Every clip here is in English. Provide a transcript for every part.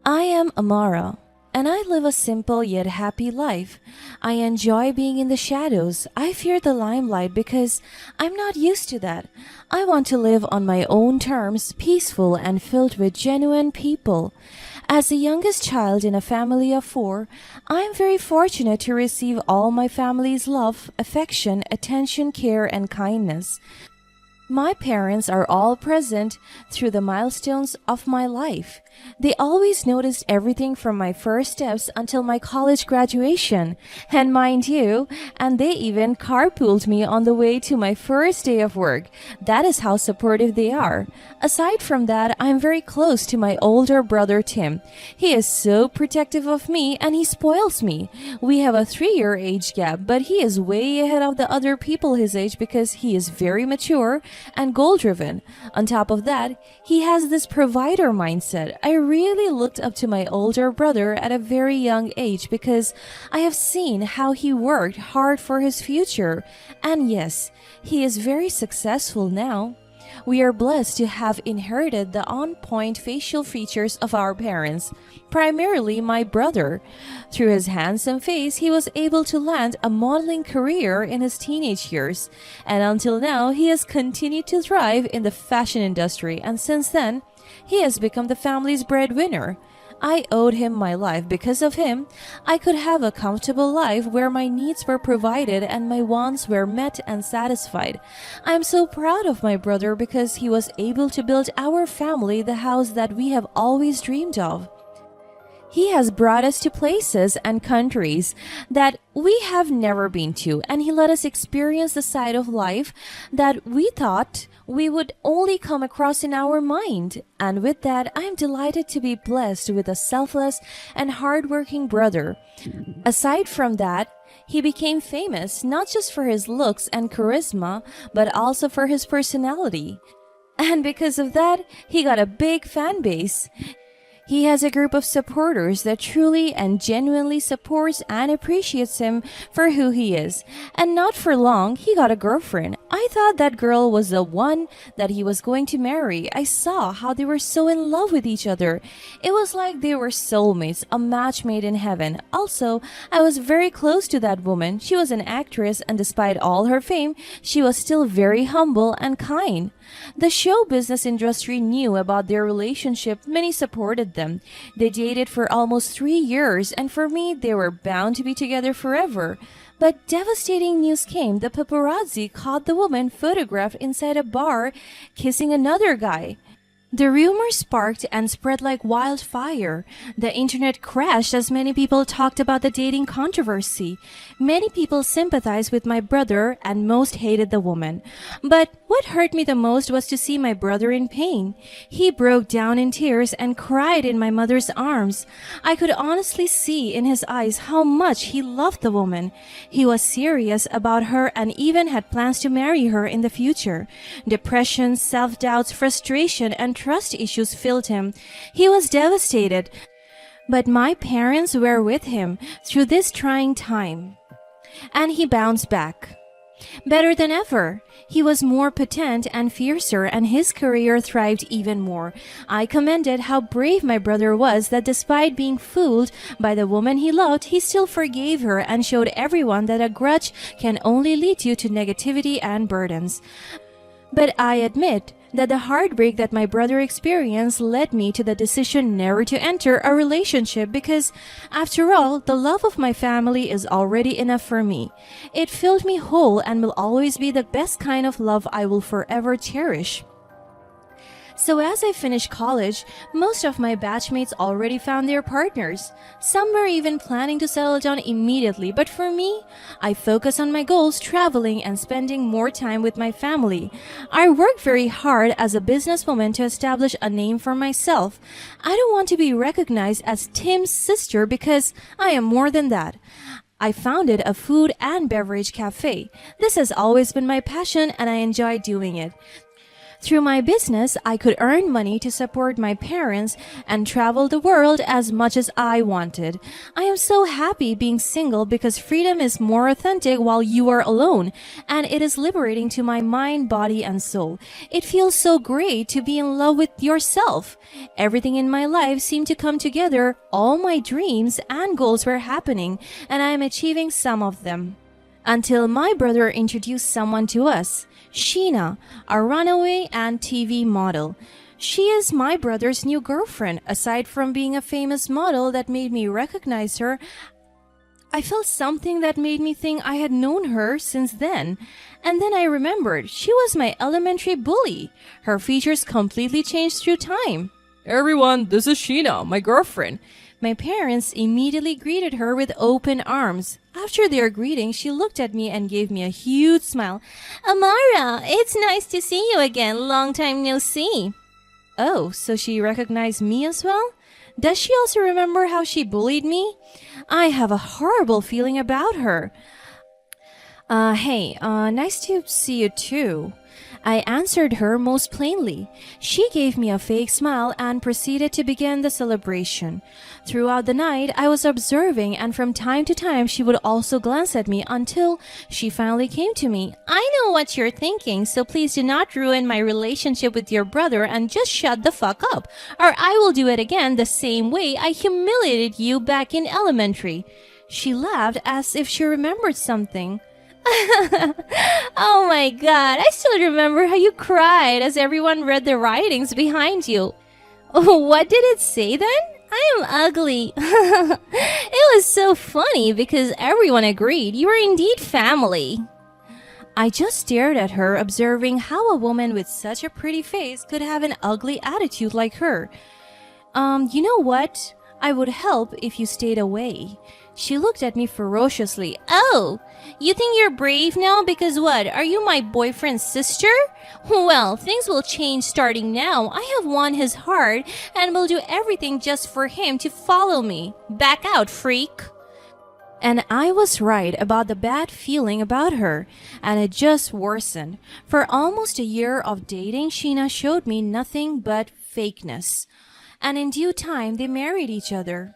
I am Amara, and I live a simple yet happy life. I enjoy being in the shadows. I fear the limelight because I'm not used to that. I want to live on my own terms, peaceful and filled with genuine people. As the youngest child in a family of four, I am very fortunate to receive all my family's love, affection, attention, care, and kindness. My parents are all present through the milestones of my life. They always noticed everything from my first steps until my college graduation. And mind you, and they even carpooled me on the way to my first day of work. That is how supportive they are. Aside from that, I'm very close to my older brother Tim. He is so protective of me and he spoils me. We have a 3-year age gap, but he is way ahead of the other people his age because he is very mature and goal-driven. On top of that, he has this provider mindset. I really looked up to my older brother at a very young age because I have seen how he worked hard for his future. And yes, he is very successful now. We are blessed to have inherited the on-point facial features of our parents, primarily my brother. Through his handsome face, he was able to land a modeling career in his teenage years, and until now, he has continued to thrive in the fashion industry, and since then, he has become the family's breadwinner. I owed him my life. Because of him, I could have a comfortable life where my needs were provided and my wants were met and satisfied. I am so proud of my brother because he was able to build our family the house that we have always dreamed of. He has brought us to places and countries that we have never been to, and he let us experience the side of life that we thought we would only come across in our mind. And with that, I am delighted to be blessed with a selfless and hardworking brother. Aside from that, he became famous not just for his looks and charisma, but also for his personality. And because of that, he got a big fan base. He has a group of supporters that truly and genuinely supports and appreciates him for who he is. And not for long, he got a girlfriend. I thought that girl was the one that he was going to marry. I saw how they were so in love with each other. It was like they were soulmates, a match made in heaven. Also, I was very close to that woman. She was an actress, and despite all her fame, she was still very humble and kind. The show business industry knew about their relationship. Many supported them. They dated for almost 3 years, and for me, they were bound to be together forever. But devastating news came. The paparazzi caught the woman photographed inside a bar kissing another guy. The rumor sparked and spread like wildfire. The internet crashed as many people talked about the dating controversy. Many people sympathized with my brother and most hated the woman. But what hurt me the most was to see my brother in pain. He broke down in tears and cried in my mother's arms. I could honestly see in his eyes how much he loved the woman. He was serious about her and even had plans to marry her in the future. Depression, self-doubts, frustration, and trust issues filled him. He was devastated. But my parents were with him through this trying time. And he bounced back. Better than ever. He was more potent and fiercer, and his career thrived even more. I commended how brave my brother was that despite being fooled by the woman he loved, he still forgave her and showed everyone that a grudge can only lead you to negativity and burdens. But I admit that the heartbreak that my brother experienced led me to the decision never to enter a relationship because, after all, the love of my family is already enough for me. It filled me whole and will always be the best kind of love I will forever cherish. So as I finished college, most of my batchmates already found their partners. Some were even planning to settle down immediately, but for me, I focus on my goals, traveling and spending more time with my family. I worked very hard as a businesswoman to establish a name for myself. I don't want to be recognized as Tim's sister because I am more than that. I founded a food and beverage cafe. This has always been my passion and I enjoy doing it. Through my business, I could earn money to support my parents and travel the world as much as I wanted. I am so happy being single because freedom is more authentic while you are alone, and it is liberating to my mind, body, and soul. It feels so great to be in love with yourself. Everything in my life seemed to come together. All my dreams and goals were happening, and I am achieving some of them. Until my brother introduced someone to us, Sheena, a runaway and TV model. She is my brother's new girlfriend. Aside from being a famous model that made me recognize her, I felt something that made me think I had known her since then. And then I remembered she was my elementary bully. Her features completely changed through time. "Everyone, this is Sheena, my girlfriend." My parents immediately greeted her with open arms. After their greeting, she looked at me and gave me a huge smile. "Amara, it's nice to see you again. Long time no see." Oh, so she recognized me as well? Does she also remember how she bullied me? I have a horrible feeling about her. Hey, nice to see you too. I answered her most plainly. She gave me a fake smile and proceeded to begin the celebration. Throughout the night, I was observing, and from time to time she would also glance at me until she finally came to me. "I know what you're thinking, so please do not ruin my relationship with your brother and just shut the fuck up, or I will do it again the same way I humiliated you back in elementary." She laughed as if she remembered something. "Oh my god, I still remember how you cried as everyone read the writings behind you." "What did it say then?" "I am ugly." It was so funny because everyone agreed you were indeed family. I just stared at her, observing how a woman with such a pretty face could have an ugly attitude like her. You know what? I would help if you stayed away." She looked at me ferociously. "Oh, you think you're brave now because what? Are you my boyfriend's sister? Well, things will change starting now. I have won his heart and will do everything just for him to follow me. Back out, freak." And I was right about the bad feeling about her, and it just worsened. For almost a year of dating, Sheena showed me nothing but fakeness. And in due time, they married each other.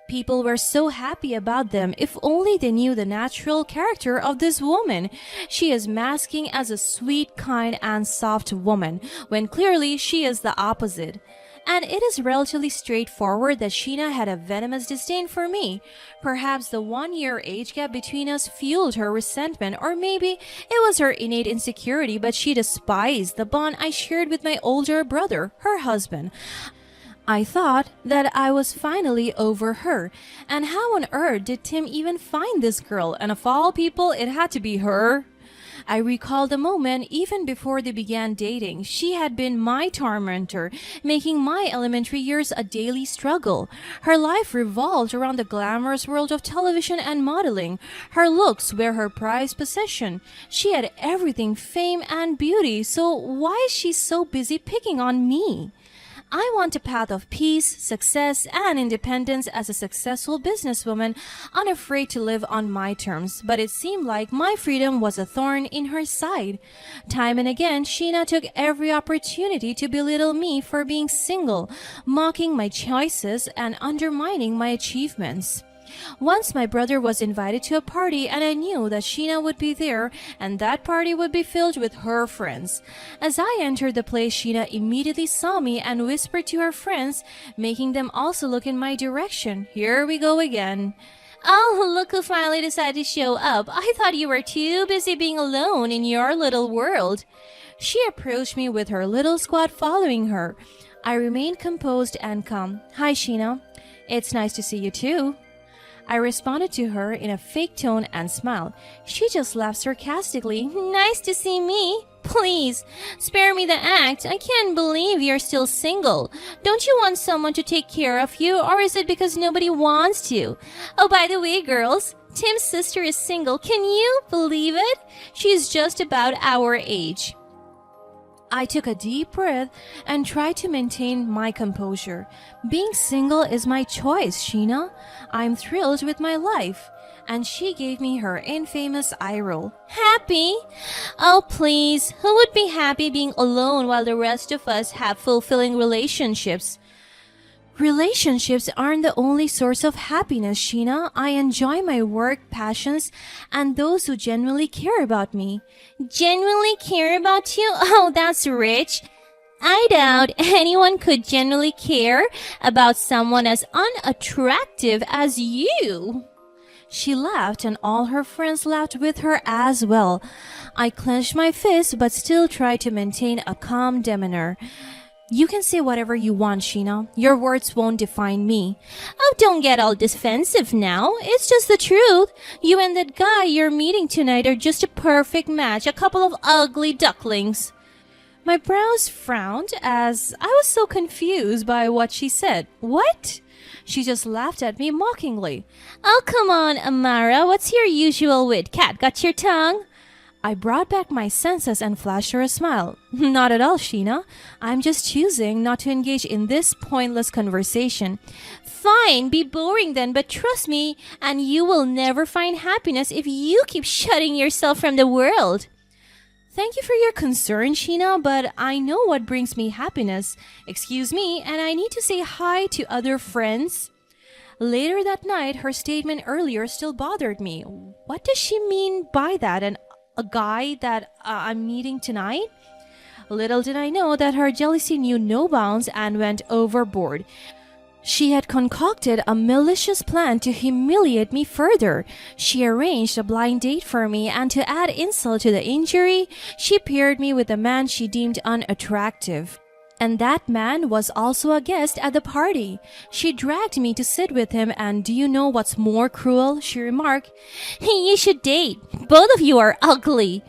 People were so happy about them. If only they knew the natural character of this woman. She is masking as a sweet, kind, and soft woman, when clearly she is the opposite. And it is relatively straightforward that Sheena had a venomous disdain for me. Perhaps the 1-year age gap between us fueled her resentment, or maybe it was her innate insecurity, but she despised the bond I shared with my older brother, her husband. I thought that I was finally over her. And how on earth did Tim even find this girl? And of all people, it had to be her. I recall the moment even before they began dating. She had been my tormentor, making my elementary years a daily struggle. Her life revolved around the glamorous world of television and modeling. Her looks were her prized possession. She had everything, fame and beauty, so why is she so busy picking on me? I want a path of peace, success, and independence as a successful businesswoman, unafraid to live on my terms. But it seemed like my freedom was a thorn in her side. Time and again, Sheena took every opportunity to belittle me for being single, mocking my choices and undermining my achievements. Once my brother was invited to a party, and I knew that Sheena would be there, and that party would be filled with her friends. As I entered the place, Sheena immediately saw me and whispered to her friends, making them also look in my direction. Here we go again. "Oh, look who finally decided to show up. I thought you were too busy being alone in your little world." She approached me with her little squad following her. I remained composed and calm. "Hi, Sheena. It's nice to see you too." I responded to her in a fake tone and smiled. She just laughed sarcastically. "Nice to see me. Please, spare me the act. I can't believe you're still single. Don't you want someone to take care of you, or is it because nobody wants to? Oh, by the way, girls, Tim's sister is single. Can you believe it? She's just about our age." I took a deep breath and tried to maintain my composure. Being single is my choice, Sheena. I'm thrilled with my life. And she gave me her infamous eye roll. Happy? Oh, please. Who would be happy being alone while the rest of us have fulfilling relationships? Relationships aren't the only source of happiness, Sheena. I enjoy my work, passions, and those who genuinely care about me. Genuinely care about you? Oh, that's rich. I doubt anyone could genuinely care about someone as unattractive as you. She laughed, and all her friends laughed with her as well. I clenched my fist, but still tried to maintain a calm demeanor. You can say whatever you want, Sheena. Your words won't define me. Oh, don't get all defensive now. It's just the truth. You and that guy you're meeting tonight are just a perfect match, a couple of ugly ducklings. My brows frowned as I was so confused by what she said. What? She just laughed at me mockingly. Oh, come on, Amara. What's your usual wit? Cat got your tongue? I brought back my senses and flashed her a smile. Not at all, Sheena. I'm just choosing not to engage in this pointless conversation. Fine, be boring then, but trust me, and you will never find happiness if you keep shutting yourself from the world. Thank you for your concern, Sheena, but I know what brings me happiness. Excuse me, and I need to say hi to other friends. Later that night, her statement earlier still bothered me. What does she mean by that? And a guy that I'm meeting tonight? Little did I know that her jealousy knew no bounds and went overboard. She had concocted a malicious plan to humiliate me further. She arranged a blind date for me, and to add insult to the injury, she paired me with a man she deemed unattractive. And that man was also a guest at the party. She dragged me to sit with him, and do you know what's more cruel? She remarked, You should date. Both of you are ugly.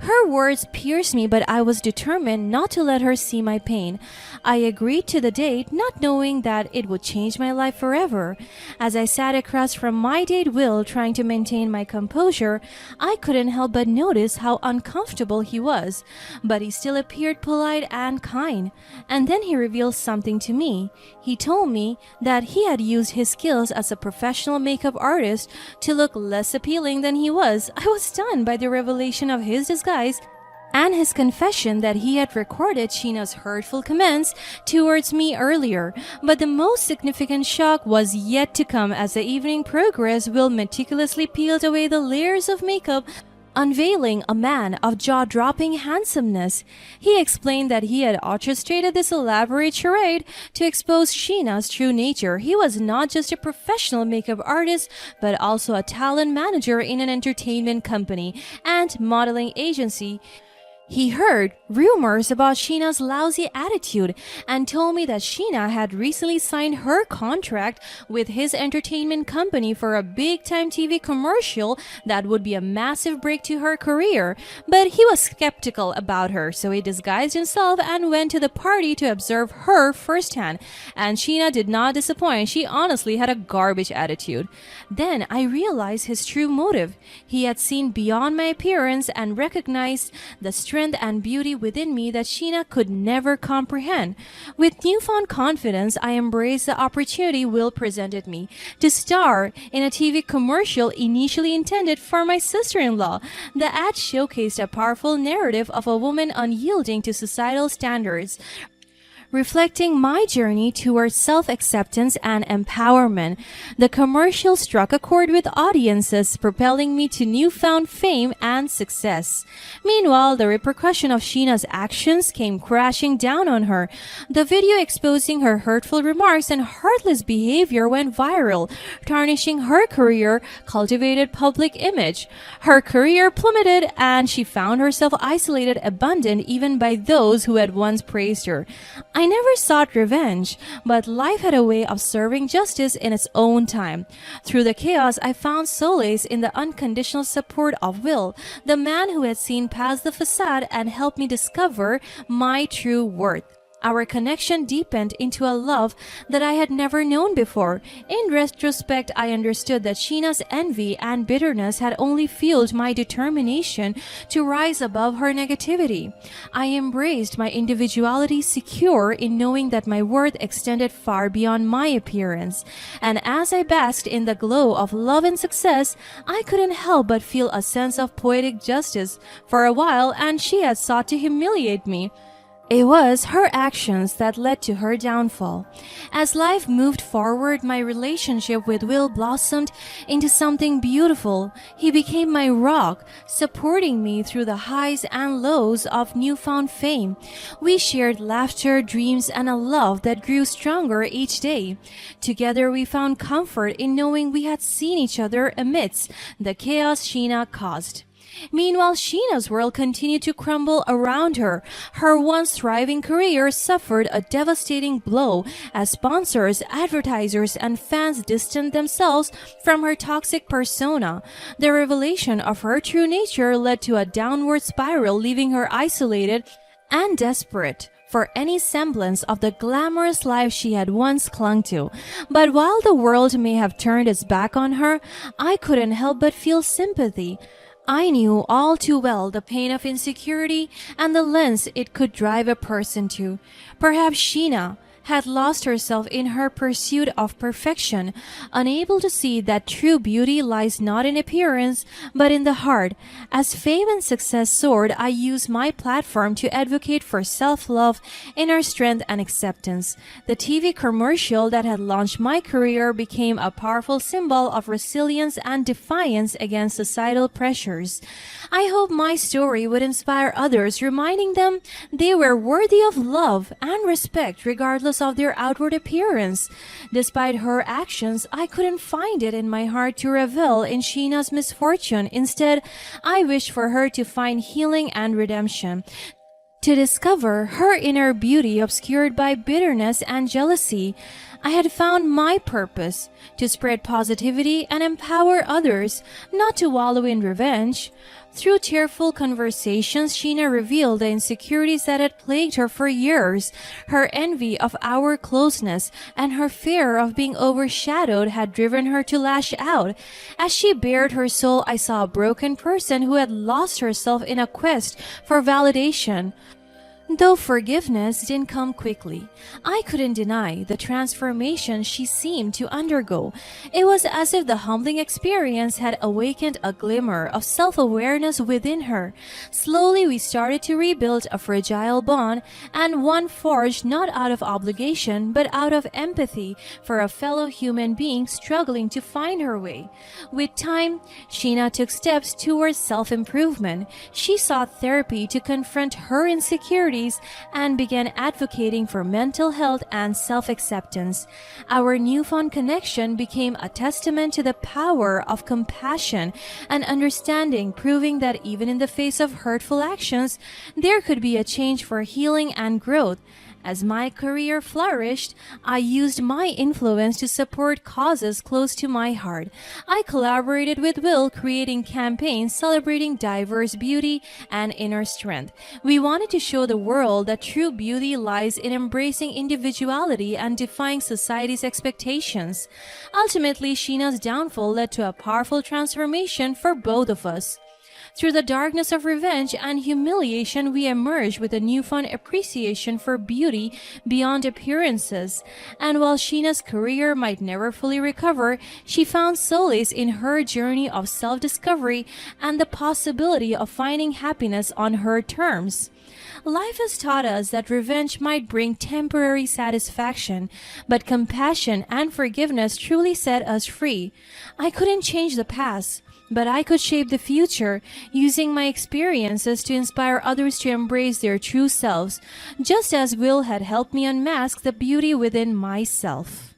Her words pierced me, but I was determined not to let her see my pain. I agreed to the date, not knowing that it would change my life forever. As I sat across from my date Will, trying to maintain my composure, I couldn't help but notice how uncomfortable he was. But he still appeared polite and kind. And then he revealed something to me. He told me that he had used his skills as a professional makeup artist to look less appealing than he was. I was stunned by the revelation of his disguise and his confession that he had recorded Sheena's hurtful comments towards me earlier. But the most significant shock was yet to come. As the evening progressed, Will meticulously peeled away the layers of makeup, unveiling a man of jaw-dropping handsomeness. He explained that he had orchestrated this elaborate charade to expose Sheena's true nature. He was not just a professional makeup artist, but also a talent manager in an entertainment company and modeling agency. He heard rumors about Sheena's lousy attitude and told me that Sheena had recently signed her contract with his entertainment company for a big-time TV commercial that would be a massive break to her career. But he was skeptical about her, so he disguised himself and went to the party to observe her firsthand. And Sheena did not disappoint. She honestly had a garbage attitude. Then I realized his true motive. He had seen beyond my appearance and recognized the strength and beauty within me that Sheena could never comprehend. With newfound confidence, I embraced the opportunity Will presented me to star in a TV commercial initially intended for my sister-in-law. The ad showcased a powerful narrative of a woman unyielding to societal standards, reflecting my journey towards self-acceptance and empowerment. The commercial struck a chord with audiences, propelling me to newfound fame and success. Meanwhile, the repercussion of Sheena's actions came crashing down on her. The video exposing her hurtful remarks and heartless behavior went viral, tarnishing her career, cultivated public image. Her career plummeted, and she found herself isolated, abandoned even by those who had once praised her. I never sought revenge, but life had a way of serving justice in its own time. Through the chaos, I found solace in the unconditional support of Will, the man who had seen past the facade and helped me discover my true worth. Our connection deepened into a love that I had never known before. In retrospect, I understood that Sheena's envy and bitterness had only fueled my determination to rise above her negativity. I embraced my individuality, secure in knowing that my worth extended far beyond my appearance. And as I basked in the glow of love and success, I couldn't help but feel a sense of poetic justice. For a while, and she had sought to humiliate me. It was her actions that led to her downfall. As life moved forward, my relationship with Will blossomed into something beautiful. He became my rock, supporting me through the highs and lows of newfound fame. We shared laughter, dreams, and a love that grew stronger each day. Together, we found comfort in knowing we had seen each other amidst the chaos Sheena caused. Meanwhile, Sheena's world continued to crumble around her. Her once thriving career suffered a devastating blow as sponsors, advertisers, and fans distanced themselves from her toxic persona. The revelation of her true nature led to a downward spiral, leaving her isolated and desperate for any semblance of the glamorous life she had once clung to. But while the world may have turned its back on her, I couldn't help but feel sympathy. I knew all too well the pain of insecurity and the lengths it could drive a person to. Perhaps Sheena had lost herself in her pursuit of perfection, unable to see that true beauty lies not in appearance, but in the heart. As fame and success soared, I used my platform to advocate for self-love, inner strength, and acceptance. The TV commercial that had launched my career became a powerful symbol of resilience and defiance against societal pressures. I hope my story would inspire others, reminding them they were worthy of love and respect regardless of their outward appearance. Despite her actions, I couldn't find it in my heart to revel in Sheena's misfortune. Instead, I wished for her to find healing and redemption, to discover her inner beauty obscured by bitterness and jealousy. I had found my purpose, to spread positivity and empower others, not to wallow in revenge. Through tearful conversations, Sheena revealed the insecurities that had plagued her for years. Her envy of our closeness and her fear of being overshadowed had driven her to lash out. As she bared her soul, I saw a broken person who had lost herself in a quest for validation. Though forgiveness didn't come quickly, I couldn't deny the transformation she seemed to undergo. It was as if the humbling experience had awakened a glimmer of self-awareness within her. Slowly, we started to rebuild a fragile bond, and one forged not out of obligation, but out of empathy for a fellow human being struggling to find her way. With time, Sheena took steps towards self-improvement. She sought therapy to confront her insecurities and began advocating for mental health and self-acceptance. Our newfound connection became a testament to the power of compassion and understanding, proving that even in the face of hurtful actions, there could be a change for healing and growth. As my career flourished, I used my influence to support causes close to my heart. I collaborated with Will, creating campaigns celebrating diverse beauty and inner strength. We wanted to show the world that true beauty lies in embracing individuality and defying society's expectations. Ultimately, Sheena's downfall led to a powerful transformation for both of us. Through the darkness of revenge and humiliation, we emerged with a newfound appreciation for beauty beyond appearances. And while Sheena's career might never fully recover, she found solace in her journey of self-discovery and the possibility of finding happiness on her terms. Life has taught us that revenge might bring temporary satisfaction, but compassion and forgiveness truly set us free. I couldn't change the past, but I could shape the future, using my experiences to inspire others to embrace their true selves, just as Will had helped me unmask the beauty within myself.